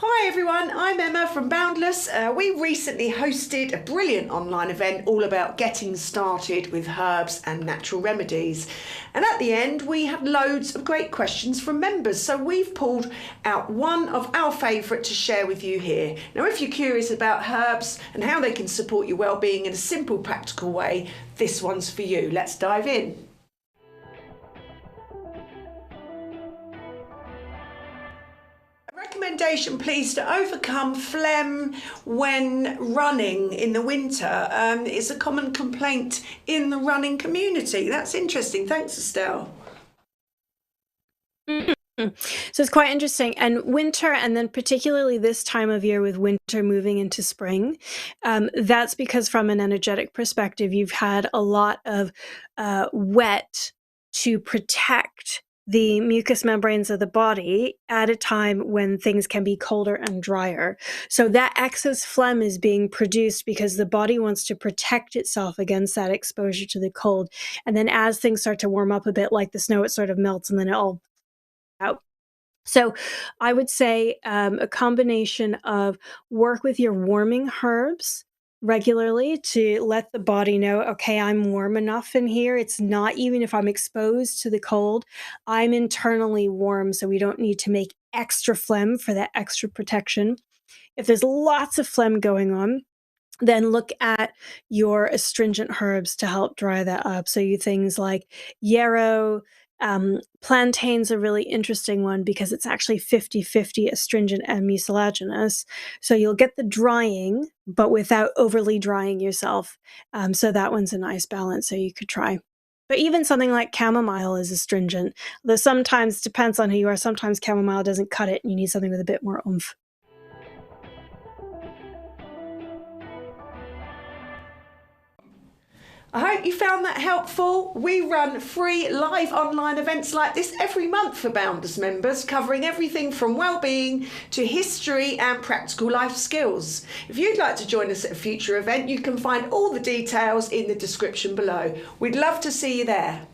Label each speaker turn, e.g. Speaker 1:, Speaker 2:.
Speaker 1: Hi everyone, I'm Emma from Boundless. We recently hosted a brilliant online event all about getting started with herbs and natural remedies. And at the end, we had loads of great questions from members. So we've pulled out one of our favourite to share with you here. Now, if you're curious about herbs and how they can support your well-being in a simple, practical way, this one's for you. Let's dive in. Recommendation, please, to overcome phlegm when running in the winter. It's a common complaint in the running community. That's interesting. Thanks, Estelle.
Speaker 2: So it's quite interesting. And winter, and then particularly this time of year with winter moving into spring, that's because from an energetic perspective, you've had a lot of wet to protect the mucous membranes of the body at a time when things can be colder and drier. So that excess phlegm is being produced because the body wants to protect itself against that exposure to the cold. And then as things start to warm up a bit, like the snow, it sort of melts and then it all out. So I would say a combination of work with your warming herbs regularly to let the body know, okay, I'm warm enough in here. It's not, even if I'm exposed to the cold, I'm internally warm, so we don't need to make extra phlegm for that extra protection. If there's lots of phlegm going on, then look at your astringent herbs to help dry that up. So things like yarrow, plantain's a really interesting one because it's actually 50-50 astringent and mucilaginous. So you'll get the drying, but without overly drying yourself. So that one's a nice balance, so you could try. But even something like chamomile is astringent. Though sometimes, depends on who you are, sometimes chamomile doesn't cut it and you need something with a bit more oomph.
Speaker 1: I hope you found that helpful. We run free live online events like this every month for Boundless members, covering everything from well-being to history and practical life skills. If you'd like to join us at a future event, you can find all the details in the description below. We'd love to see you there.